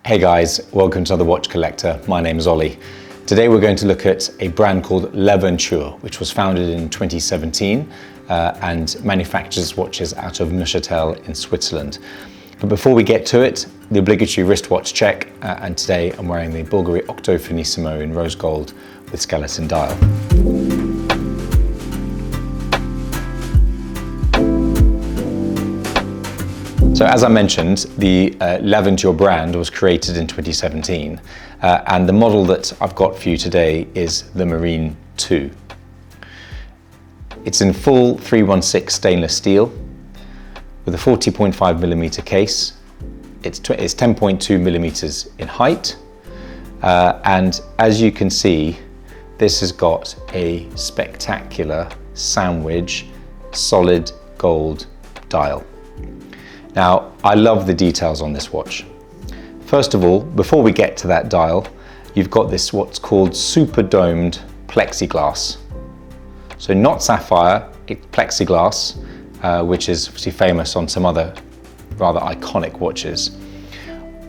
Hey guys, welcome to another Watch Collector. My name is Ollie. Today we're going to look at a brand called Leventure, which was founded in 2017 and manufactures watches out of Neuchâtel in Switzerland. But before we get to it, the obligatory wristwatch check, and today I'm wearing the Bulgari Octo Finissimo in rose gold with skeleton dial. So as I mentioned, the Laventure brand was created in 2017 and the model that I've got for you today is the Marine 2. It's in full 316 stainless steel with a 40.5mm case. It's 10.2 millimeters in height and as you can see, this has got a spectacular sandwich solid gold dial. Now, I love the details on this watch. First of all, before we get to that dial, you've got this what's called super domed plexiglass. So not sapphire, it's plexiglass, which is obviously famous on some other rather iconic watches.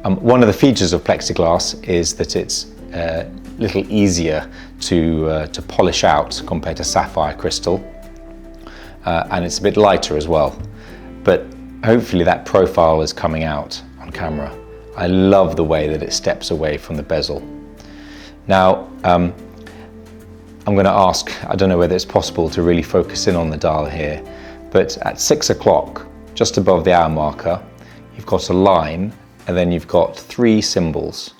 One of the features of plexiglass is that it's a little easier to polish out compared to sapphire crystal, and it's a bit lighter as well. But hopefully that profile is coming out on camera. I love the way that it steps away from the bezel. Now, I'm going to ask, I don't know whether it's possible to really focus in on the dial here, but at 6 o'clock, just above the hour marker, you've got a line and then you've got 3 symbols.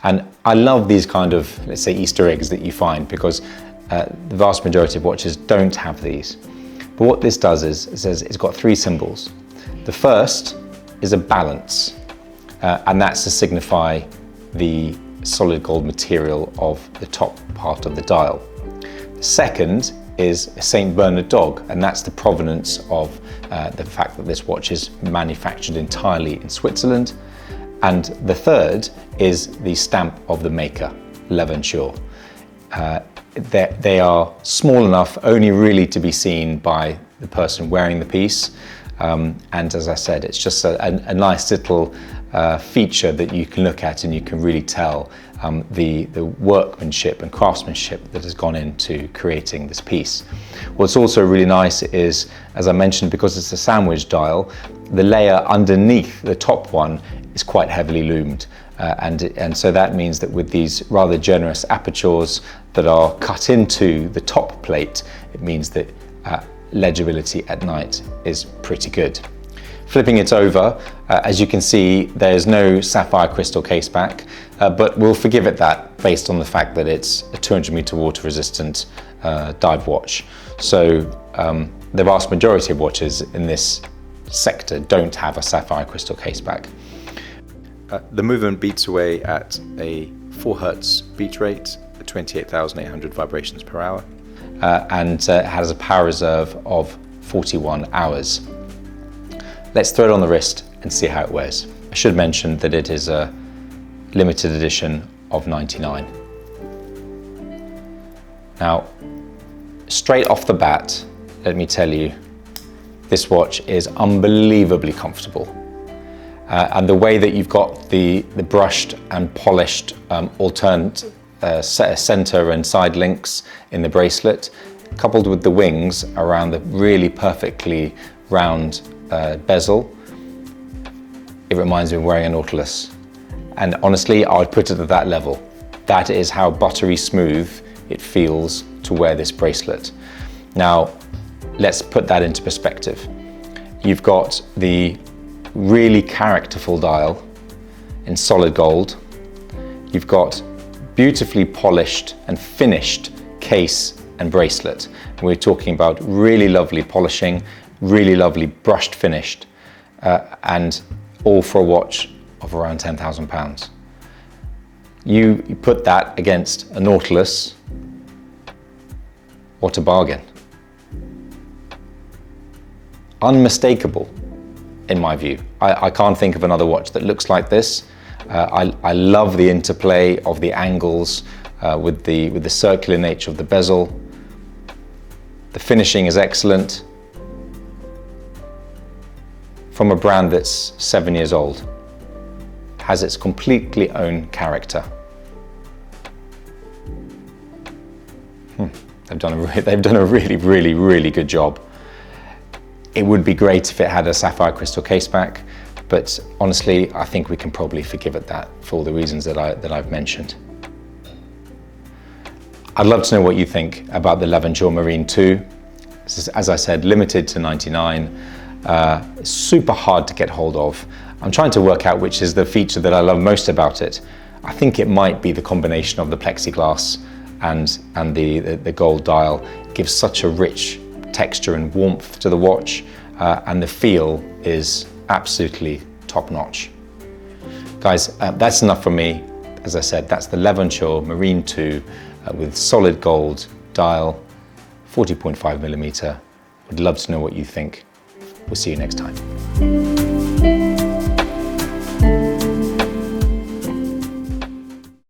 And I love these kind of, let's say, Easter eggs that you find because the vast majority of watches don't have these. But what this does is, it says it's got 3 symbols. The first is a balance, and that's to signify the solid gold material of the top part of the dial. The second is a St. Bernard dog, and that's the provenance of the fact that this watch is manufactured entirely in Switzerland. And the third is the stamp of the maker, Leventure. They are small enough only really to be seen by the person wearing the piece. And as I said, it's just a nice little feature that you can look at and you can really tell the workmanship and craftsmanship that has gone into creating this piece. What's also really nice is, as I mentioned, because it's a sandwich dial, the layer underneath the top one is quite heavily loomed. And so that means that with these rather generous apertures that are cut into the top plate, it means that legibility at night is pretty good. Flipping it over, as you can see, there's no sapphire crystal caseback, but we'll forgive it that based on the fact that it's a 200-meter water resistant dive watch. So the vast majority of watches in this sector don't have a sapphire crystal caseback. The movement beats away at a 4 Hertz beat rate, at 28,800 vibrations per hour. And has a power reserve of 41 hours. Let's throw it on the wrist and see how it wears. I should mention that it is a limited edition of 99. Now, straight off the bat, let me tell you, this watch is unbelievably comfortable. And the way that you've got the brushed and polished alternate center and side links in the bracelet, coupled with the wings around the really perfectly round bezel, it reminds me of wearing a Nautilus. And honestly, I would put it at that level. That is how buttery smooth it feels to wear this bracelet. Now, let's put that into perspective. You've got the really characterful dial in solid gold. You've got beautifully polished and finished case and bracelet. We're talking about really lovely polishing, really lovely brushed finished, and all for a watch of around £10,000. You put that against a Nautilus, what a bargain. Unmistakable, in my view. I can't think of another watch that looks like this. I love the interplay of the angles with the circular nature of the bezel. The finishing is excellent. From a brand that's 7 years old. has its completely own character. They've done a really good job. It would be great if it had a sapphire crystal caseback, but honestly, I think we can probably forgive it that for all the reasons that I've mentioned. I'd love to know what you think about the Leventure Marine 2. This is, as I said, limited to 99. It's super hard to get hold of. I'm trying to work out which is the feature that I love most about it. I think it might be the combination of the plexiglass and the gold dial. It gives such a rich texture and warmth to the watch, and the feel is absolutely top-notch. Guys, that's enough from me. As I said, that's the Leventure Marine 2 with solid gold dial, 40.5mm. Would love to know what you think. We'll see you next time.